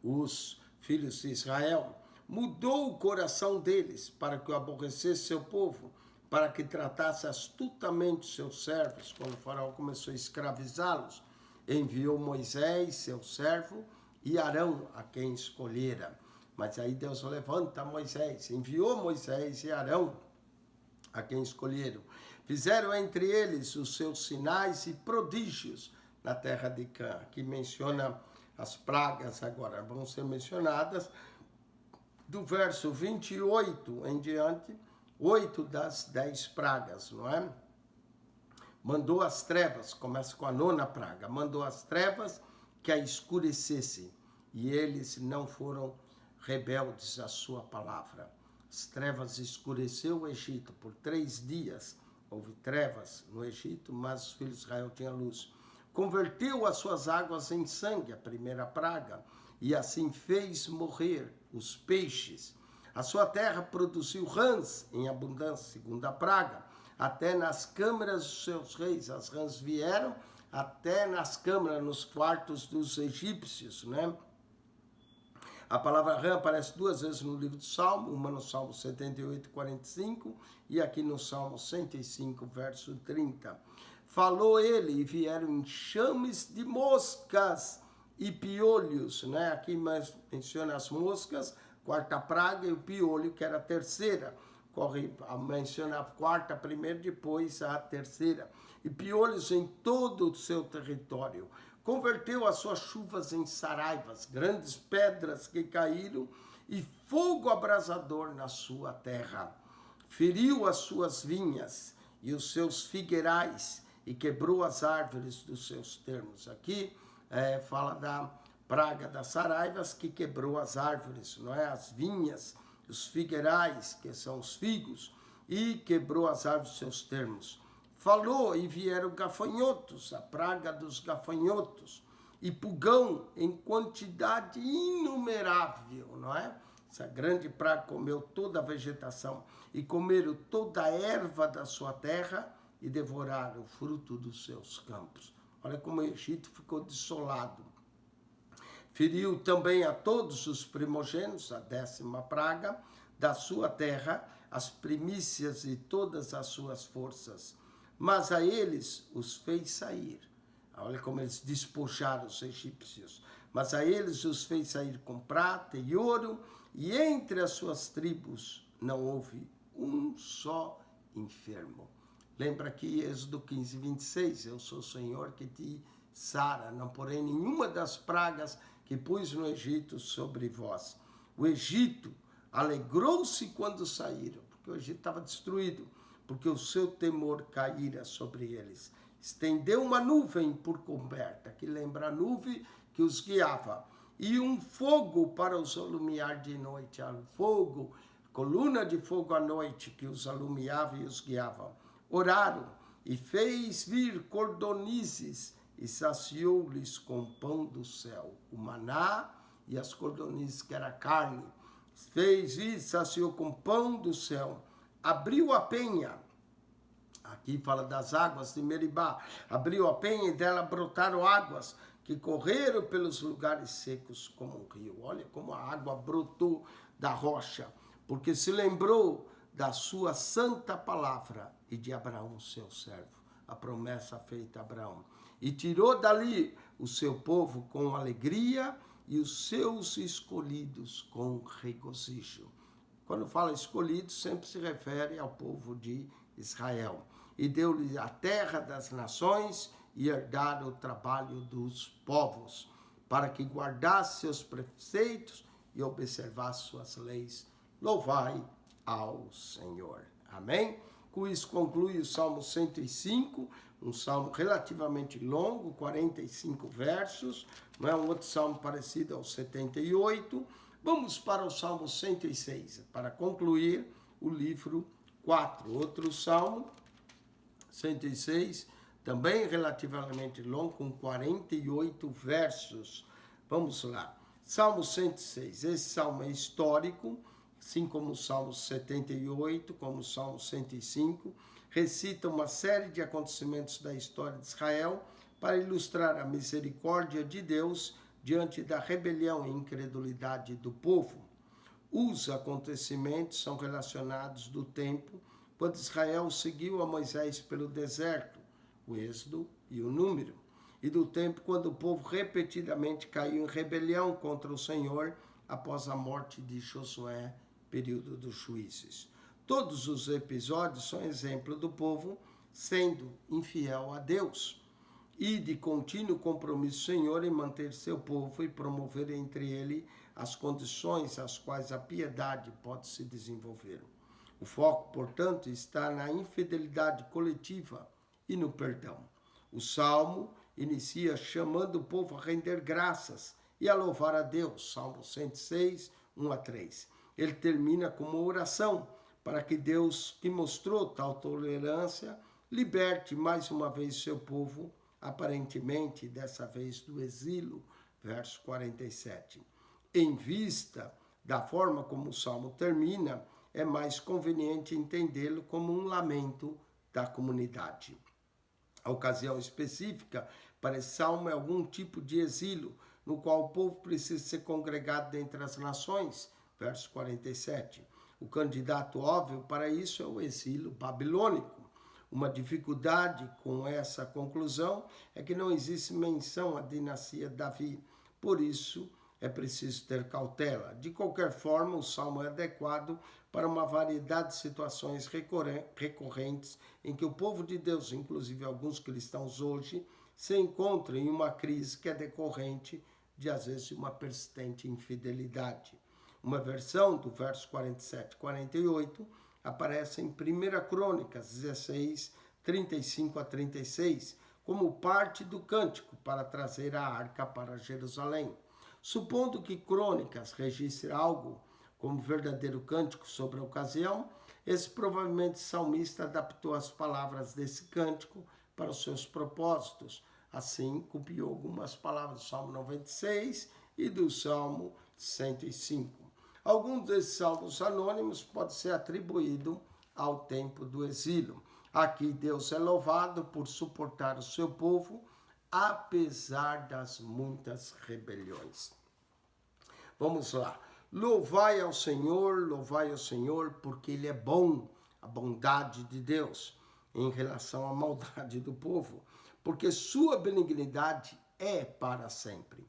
os filhos de Israel. Mudou o coração deles para que o aborrecesse seu povo, para que tratasse astutamente seus servos. Quando o Faraó começou a escravizá-los, enviou Moisés, seu servo, e Arão, a quem escolhera. Mas aí Deus levanta Moisés, enviou Moisés e Arão, a quem escolheram. Fizeram entre eles os seus sinais e prodígios na terra de Cã. Aqui menciona as pragas agora, vão ser mencionadas do verso 28 em diante, 8 das 10 pragas, não é? Mandou as trevas, começa com a 9ª praga, mandou as trevas que a escurecesse, e eles não foram rebeldes à sua palavra. As trevas escureceu o Egito por 3 dias, houve trevas no Egito, mas os filhos de Israel tinham luz. Converteu as suas águas em sangue, a 1ª praga, e assim fez morrer os peixes. A sua terra produziu rãs em abundância, 2ª praga, até nas câmaras dos seus reis. As rãs vieram até nas câmaras, nos quartos dos egípcios, né? A palavra rã aparece 2 vezes no livro do Salmo, uma no Salmo 78, 45 e aqui no Salmo 105, verso 30. Falou ele e vieram enxames de moscas e piolhos, né? Aqui menciona as moscas, quarta praga, e o piolho, que era a terceira. Menciona a quarta primeiro, depois a terceira. E piolhos em todo o seu território. Converteu as suas chuvas em saraivas, grandes pedras que caíram, e fogo abrasador na sua terra. Feriu as suas vinhas e os seus figueirais, e quebrou as árvores dos seus termos. Aqui fala da praga das saraivas, que quebrou as árvores, não é? As vinhas, os figueirais, que são os figos, e quebrou as árvores dos seus termos. Falou e vieram gafanhotos, a praga dos gafanhotos, e pulgão em quantidade inumerável, não é? Essa grande praga comeu toda a vegetação, e comeram toda a erva da sua terra, e devoraram o fruto dos seus campos. Olha como o Egito ficou desolado. Feriu também a todos os primogênitos, a 10ª praga, da sua terra, as primícias e todas as suas forças. Mas a eles os fez sair. Olha como eles despojaram os egípcios. Mas a eles os fez sair com prata e ouro, e entre as suas tribos não houve um só enfermo. Lembra aqui Êxodo 15, 26, eu sou o Senhor que te sara, não porém nenhuma das pragas que pus no Egito sobre vós. O Egito alegrou-se quando saíram, porque o Egito estava destruído, porque o seu temor caíra sobre eles. Estendeu uma nuvem por coberta, que lembra a nuvem que os guiava, e um fogo para os alumiar de noite, fogo, coluna de fogo à noite que os alumiava e os guiava. Oraram e fez vir cordonizes e saciou-lhes com pão do céu. O maná e as cordonizes, que era carne, fez vir, saciou com pão do céu. Abriu a penha, aqui fala das águas de Meribá, abriu a penha e dela brotaram águas que correram pelos lugares secos como um rio. Olha como a água brotou da rocha, porque se lembrou da sua santa palavra e de Abraão, seu servo, a promessa feita a Abraão. E tirou dali o seu povo com alegria e os seus escolhidos com regozijo. Quando fala escolhidos, sempre se refere ao povo de Israel. E deu-lhe a terra das nações e herdaram o trabalho dos povos, para que guardasse seus preceitos e observasse suas leis. Louvai ao Senhor. Amém? Com isso conclui o Salmo 105, um salmo relativamente longo, 45 versos, não é um outro salmo parecido ao 78. Vamos para o Salmo 106, para concluir o livro 4. Outro salmo, 106, também relativamente longo, com 48 versos. Vamos lá. Salmo 106, esse salmo é histórico, assim como o Salmo 78, como o Salmo 105, recita uma série de acontecimentos da história de Israel para ilustrar a misericórdia de Deus diante da rebelião e incredulidade do povo. Os acontecimentos são relacionados do tempo quando Israel seguiu a Moisés pelo deserto, o Êxodo e o Número, e do tempo quando o povo repetidamente caiu em rebelião contra o Senhor após a morte de Josué, período dos juízes. Todos os episódios são exemplo do povo sendo infiel a Deus e de contínuo compromisso do Senhor em manter seu povo e promover entre ele as condições às quais a piedade pode se desenvolver. O foco, portanto, está na infidelidade coletiva e no perdão. O Salmo inicia chamando o povo a render graças e a louvar a Deus. Salmo 106, 1 a 3. Ele termina com uma oração para que Deus, que mostrou tal tolerância, liberte mais uma vez seu povo, aparentemente, dessa vez do exílio. Verso 47. Em vista da forma como o Salmo termina, é mais conveniente entendê-lo como um lamento da comunidade. A ocasião específica para esse salmo é algum tipo de exílio, no qual o povo precisa ser congregado dentre as nações, verso 47. O candidato óbvio para isso é o exílio babilônico. Uma dificuldade com essa conclusão é que não existe menção à dinastia Davi, por isso é preciso ter cautela. De qualquer forma, o salmo é adequado para uma variedade de situações recorrentes em que o povo de Deus, inclusive alguns cristãos hoje, se encontram em uma crise que é decorrente de, às vezes, uma persistente infidelidade. Uma versão do verso 47 e 48 aparece em 1 Crônicas 16, 35 a 36, como parte do cântico para trazer a arca para Jerusalém. Supondo que Crônicas registre algo como verdadeiro cântico sobre a ocasião, esse provavelmente salmista adaptou as palavras desse cântico para os seus propósitos. Assim, copiou algumas palavras do Salmo 96 e do Salmo 105. Alguns desses salmos anônimos pode ser atribuído ao tempo do exílio. Aqui Deus é louvado por suportar o seu povo, apesar das muitas rebeliões. Vamos lá. Louvai ao Senhor, porque Ele é bom, a bondade de Deus, em relação à maldade do povo, porque sua benignidade é para sempre.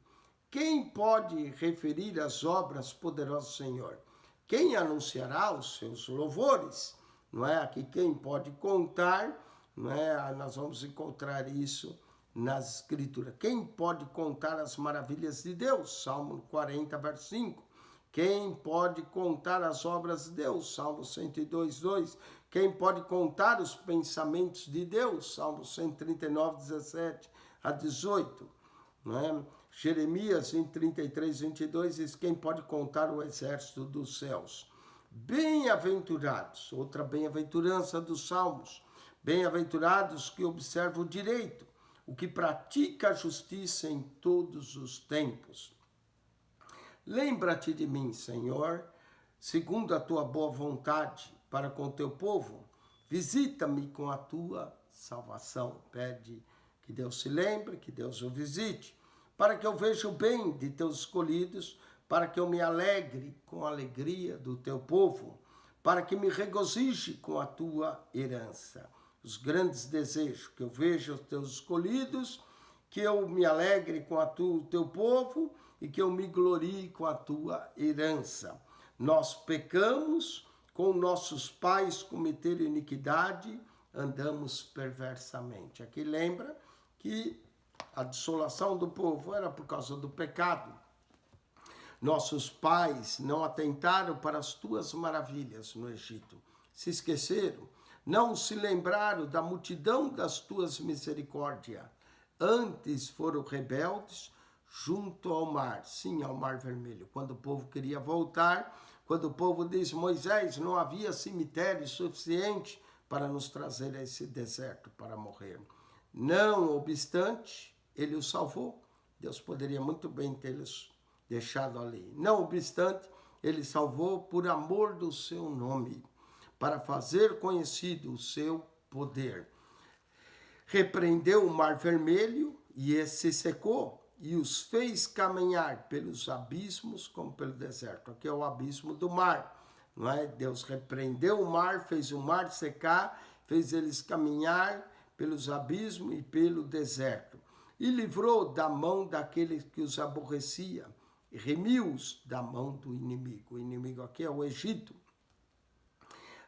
Quem pode referir as obras poderosas do Senhor? Quem anunciará os seus louvores? Não é? Aqui quem pode contar, não é? Nós vamos encontrar isso nas Escrituras. Quem pode contar as maravilhas de Deus? Salmo 40, verso 5. Quem pode contar as obras de Deus? Salmo 102, 2. Quem pode contar os pensamentos de Deus? Salmo 139, 17 a 18. Não é? Jeremias 33, 22 diz: quem pode contar o exército dos céus? Bem-aventurados, outra bem-aventurança dos salmos, bem-aventurados que observam o direito, o que pratica a justiça em todos os tempos. Lembra-te de mim, Senhor, segundo a tua boa vontade para com o teu povo. Visita-me com a tua salvação. Pede que Deus se lembre, que Deus o visite, para que eu veja o bem de teus escolhidos, para que eu me alegre com a alegria do teu povo, para que me regozije com a tua herança. Os grandes desejos, que eu veja os teus escolhidos, que eu me alegre com o teu povo e que eu me glorie com a tua herança. Nós pecamos, com nossos pais cometeram iniquidade, andamos perversamente. Aqui lembra que a dissolação do povo era por causa do pecado. Nossos pais não atentaram para as tuas maravilhas no Egito. Se esqueceram, não se lembraram da multidão das tuas misericórdias. Antes foram rebeldes junto ao mar, sim, ao Mar Vermelho. Quando o povo queria voltar, quando o povo disse: Moisés, não havia cemitério suficiente para nos trazer a esse deserto para morrer. Não obstante, ele os salvou. Deus poderia muito bem tê-los deixado ali. Não obstante, ele salvou por amor do seu nome, para fazer conhecido o seu poder. Repreendeu o Mar Vermelho e esse se secou, e os fez caminhar pelos abismos como pelo deserto. Aqui é o abismo do mar, não é? Deus repreendeu o mar, fez o mar secar, fez eles caminhar pelos abismos e pelo deserto. E livrou da mão daqueles que os aborrecia, e remiu-os da mão do inimigo. O inimigo aqui é o Egito.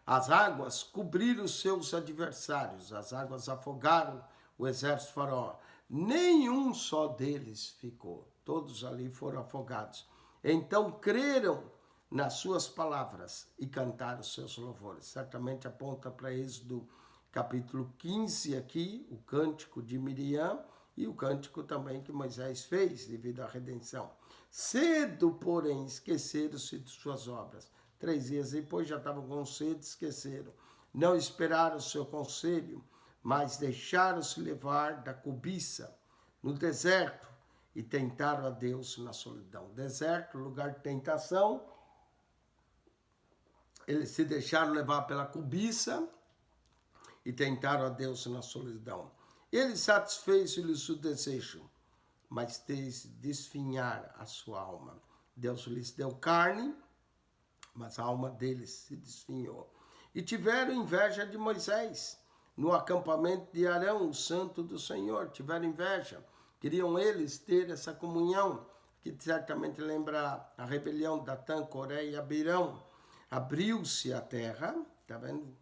As águas cobriram os seus adversários, as águas afogaram o exército de Faraó. Nenhum só deles ficou, todos ali foram afogados. Então creram nas suas palavras e cantaram os seus louvores. Certamente aponta para Êxodo capítulo 15 aqui, o cântico de Miriam e o cântico também que Moisés fez devido à redenção. Cedo, porém, esqueceram-se de suas obras. 3 dias depois já estavam com sede, esqueceram. Não esperaram o seu conselho, mas deixaram-se levar da cobiça no deserto e tentaram a Deus na solidão. Deserto, lugar de tentação. Eles se deixaram levar pela cobiça e tentaram a Deus na solidão. Ele satisfez-lhes o desejo, mas fez desfinhar a sua alma. Deus lhes deu carne, mas a alma deles se desfinhou. E tiveram inveja de Moisés, no acampamento de Arão, o santo do Senhor. Tiveram inveja, queriam eles ter essa comunhão, que certamente lembra a rebelião de Datã, Coré e Abirão. Abriu-se a terra, está vendo?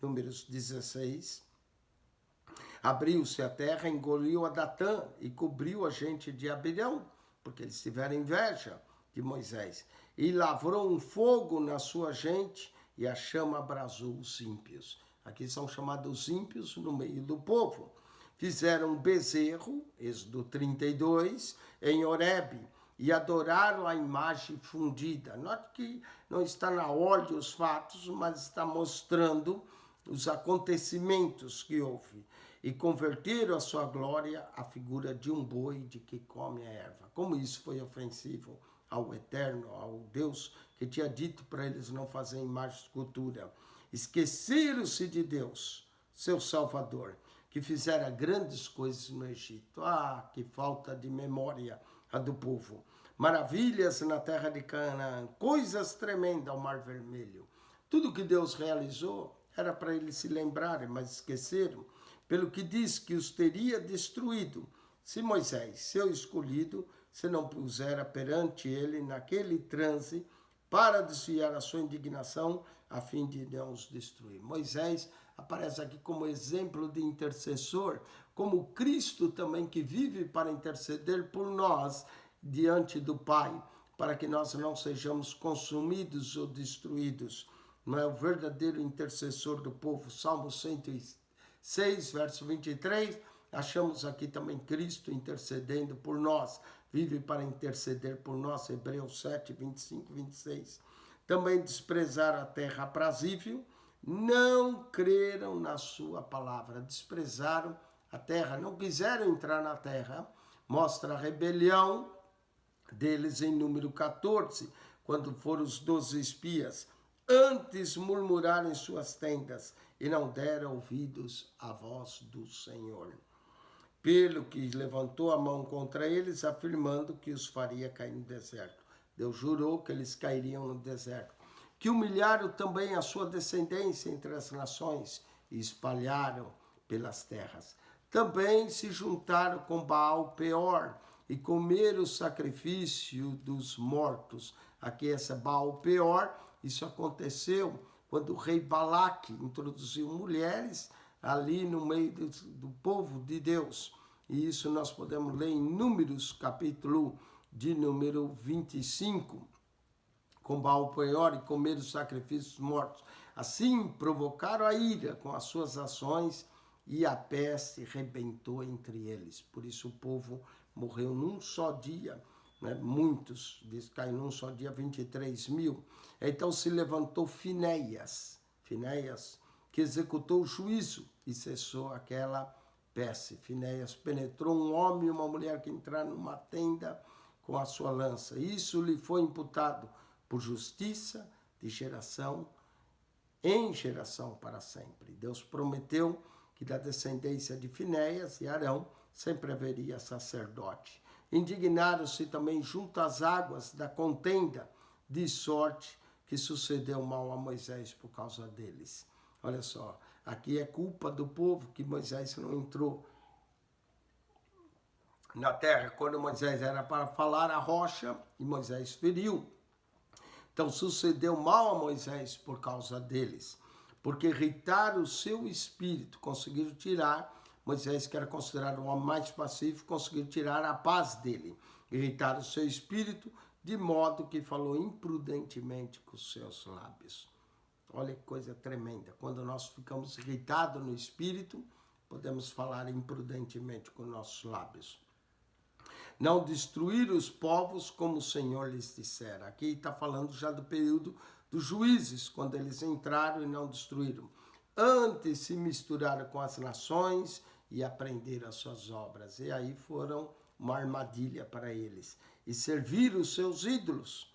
Números 16. Abriu-se a terra, engoliu a Datã e cobriu a gente de Abirão, porque eles tiveram inveja de Moisés. E lavrou um fogo na sua gente, e a chama abrasou os ímpios. Aqui são chamados ímpios no meio do povo. Fizeram um bezerro, Êxodo 32, em Horebe, e adoraram a imagem fundida. Note que não está na ordem os fatos, mas está mostrando os acontecimentos que houve. E converteram a sua glória à figura de um boi de que come a erva. Como isso foi ofensivo ao Eterno, ao Deus que tinha dito para eles não fazerem imagem de escultura. Esqueceram-se de Deus, seu Salvador, que fizera grandes coisas no Egito. Ah, que falta de memória a do povo. Maravilhas na terra de Canaã, coisas tremendas ao Mar Vermelho. Tudo que Deus realizou era para eles se lembrarem, mas esqueceram. Pelo que diz que os teria destruído, se Moisés, seu escolhido, se não pusera perante ele naquele transe para desviar a sua indignação, a fim de não os destruir. Moisés aparece aqui como exemplo de intercessor, como Cristo também que vive para interceder por nós diante do Pai, para que nós não sejamos consumidos ou destruídos. Não é o verdadeiro intercessor do povo. Salmo 106, verso 23, achamos aqui também Cristo intercedendo por nós. Vive para interceder por nós, Hebreus 7, 25, 26. Também desprezaram a terra aprazível, não creram na sua palavra. Desprezaram a terra, não quiseram entrar na terra. Mostra a rebelião deles em número 14, quando foram os 12 espias. Antes murmuraram em suas tendas e não deram ouvidos à voz do Senhor. Pelo que levantou a mão contra eles, afirmando que os faria cair no deserto. Deus jurou que eles cairiam no deserto. Que humilharam também a sua descendência entre as nações e espalharam pelas terras. Também se juntaram com Baal Peor e comeram o sacrifício dos mortos. Aqui essa Baal Peor, isso aconteceu quando o rei Balaque introduziu mulheres ali no meio do povo de Deus. E isso nós podemos ler em Números, capítulo de número 25, com Baal Peor e comer os sacrifícios mortos. Assim provocaram a ira com as suas ações e a peste rebentou entre eles. Por isso o povo morreu num só dia, né? Muitos, diz que caiu num só dia 23 mil. Então se levantou Finéias, que executou o juízo e cessou aquela peste. Finéias penetrou um homem e uma mulher que entraram numa tenda com a sua lança. Isso lhe foi imputado por justiça de geração em geração para sempre. Deus prometeu que da descendência de Finéias e Arão sempre haveria sacerdote. Indignaram-se também junto às águas da contenda, de sorte que sucedeu mal a Moisés por causa deles. Olha só, aqui é culpa do povo que Moisés não entrou na terra. Quando Moisés era para falar a rocha, e Moisés feriu. Então sucedeu mal a Moisés por causa deles, porque irritaram o seu espírito, conseguiram tirar, Moisés, que era considerado o homem mais pacífico, conseguiu tirar a paz dele. Irritaram o seu espírito, de modo que falou imprudentemente com os seus lábios. Olha que coisa tremenda. Quando nós ficamos irritados no espírito, podemos falar imprudentemente com nossos lábios. Não destruir os povos como o Senhor lhes dissera. Aqui está falando já do período dos juízes, quando eles entraram e não destruíram. Antes se misturaram com as nações e aprenderam as suas obras. E aí foram uma armadilha para eles. E serviram os seus ídolos,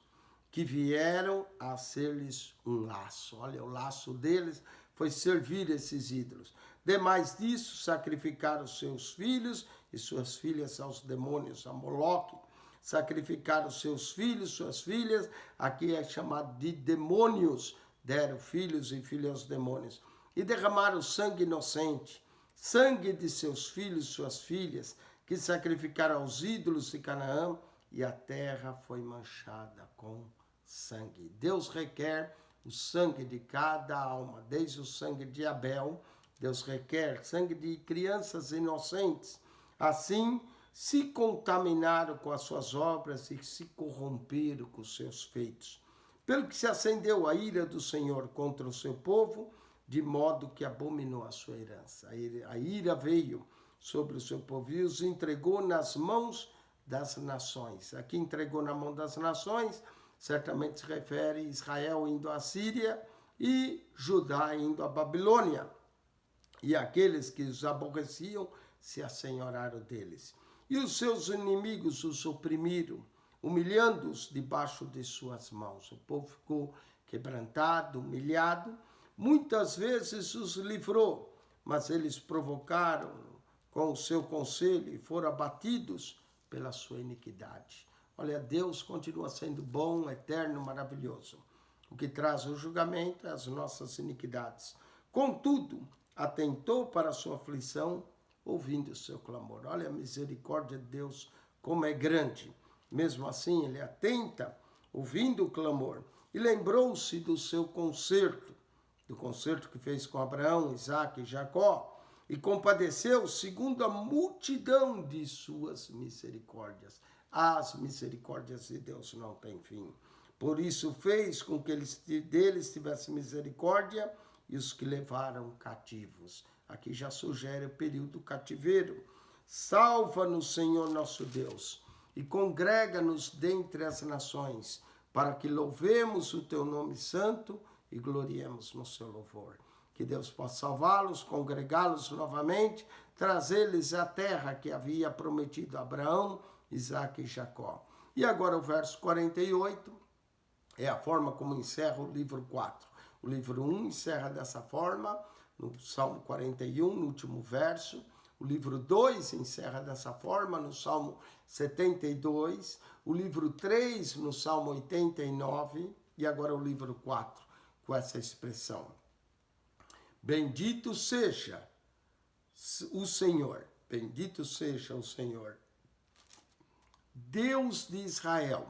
que vieram a ser-lhes um laço. Olha, o laço deles foi servir esses ídolos. Demais disso, sacrificaram seus filhos e suas filhas aos demônios, a Moloque. Sacrificaram seus filhos, suas filhas, aqui é chamado de demônios, deram filhos e filhas aos demônios. E derramaram sangue inocente, sangue de seus filhos, suas filhas, que sacrificaram aos ídolos de Canaã, e a terra foi manchada com sangue. Deus requer o sangue de cada alma, desde o sangue de Abel. Deus requer sangue de crianças inocentes. Assim, se contaminaram com as suas obras e se corromperam com os seus feitos. Pelo que se acendeu a ira do Senhor contra o seu povo, de modo que abominou a sua herança. A ira veio sobre o seu povo e os entregou nas mãos das nações. Aqui entregou na mão das nações, certamente se refere a Israel indo à Síria e Judá indo à Babilônia. E aqueles que os aborreciam se assenhoraram deles. E os seus inimigos os oprimiram, humilhando-os debaixo de suas mãos. O povo ficou quebrantado, humilhado. Muitas vezes os livrou, mas eles provocaram com o seu conselho e foram abatidos pela sua iniquidade. Olha, Deus continua sendo bom, eterno, maravilhoso. O que traz o julgamento é as nossas iniquidades. Contudo, atentou para a sua aflição, ouvindo o seu clamor. Olha a misericórdia de Deus, como é grande. Mesmo assim, ele atenta, ouvindo o clamor, e lembrou-se do seu concerto, do concerto que fez com Abraão, Isaque e Jacó, e compadeceu segundo a multidão de suas misericórdias. As misericórdias de Deus não têm fim. Por isso fez com que deles tivesse misericórdia e os que levaram cativos. Aqui já sugere o período cativeiro. Salva-nos, Senhor nosso Deus, e congrega-nos dentre as nações, para que louvemos o teu nome santo e gloriemos no seu louvor. Que Deus possa salvá-los, congregá-los novamente, trazer-lhes a terra que havia prometido a Abraão, Isaque e Jacó. E agora o verso 48 é a forma como encerra o livro 4. O livro 1 encerra dessa forma, no Salmo 41, no último verso. O livro 2 encerra dessa forma, no Salmo 72. O livro 3, no Salmo 89. E agora o livro 4, com essa expressão. Bendito seja o Senhor, bendito seja o Senhor, Deus de Israel,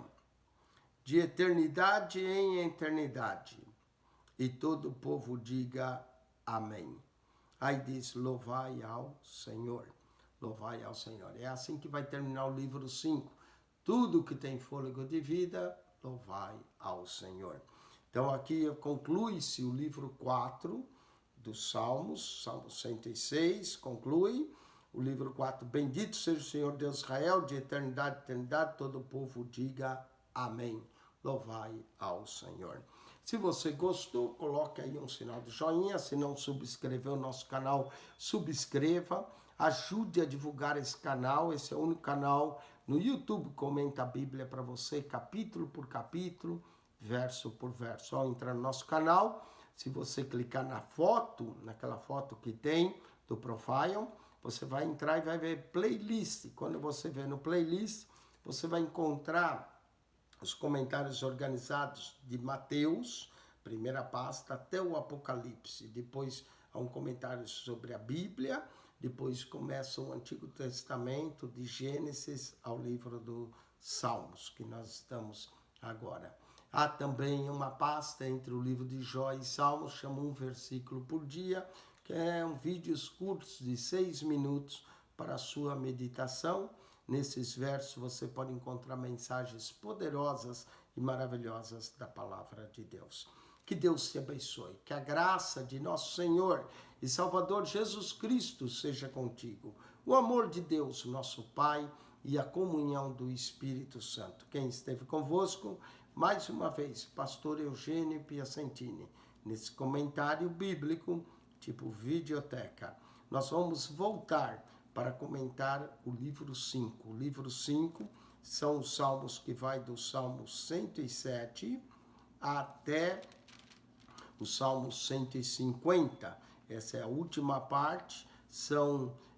de eternidade em eternidade. E todo o povo diga amém. Aí diz, louvai ao Senhor, louvai ao Senhor. É assim que vai terminar o livro 5. Tudo que tem fôlego de vida, louvai ao Senhor. Então aqui conclui-se o livro 4 dos Salmos, Salmo 106, conclui. O livro 4, bendito seja o Senhor Deus de Israel, de eternidade a eternidade, todo o povo diga amém. Louvai ao Senhor. Se você gostou, coloque aí um sinal de joinha. Se não subscreveu o nosso canal, subscreva. Ajude a divulgar esse canal. Esse é o único canal no YouTube que comenta a Bíblia para você, capítulo por capítulo, verso por verso. Ao entrar no nosso canal, se você clicar na foto, naquela foto que tem do profile, você vai entrar e vai ver playlist. Quando você vê no playlist, você vai encontrar os comentários organizados de Mateus, primeira pasta, até o Apocalipse. Depois há um comentário sobre a Bíblia, depois começa o Antigo Testamento, de Gênesis ao livro dos Salmos, que nós estamos agora. Há também uma pasta entre o livro de Jó e Salmos, chama um versículo por dia, que é vídeos curtos de 6 minutos para a sua meditação. Nesses versos você pode encontrar mensagens poderosas e maravilhosas da palavra de Deus. Que Deus te abençoe, que a graça de nosso Senhor e Salvador Jesus Cristo seja contigo. O amor de Deus, nosso Pai, e a comunhão do Espírito Santo. Quem esteve convosco, mais uma vez, pastor Eugênio Piacentini, nesse comentário bíblico, tipo videoteca. Nós vamos voltar para comentar o livro 5. O livro 5 são os salmos que vai do Salmo 107 até o Salmo 150. Essa é a última parte,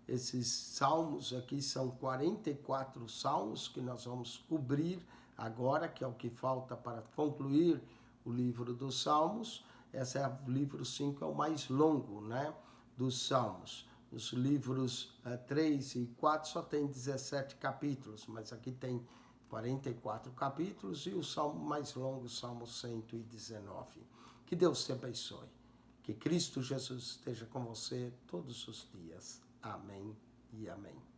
esses salmos aqui são 44 salmos que nós vamos cobrir agora, que é o que falta para concluir o livro dos Salmos. O livro 5 é o mais longo, né, dos Salmos. Os livros 3 e 4 só tem 17 capítulos, mas aqui tem 44 capítulos e o salmo mais longo, o Salmo 119. Que Deus te abençoe. Que Cristo Jesus esteja com você todos os dias. Amém e amém.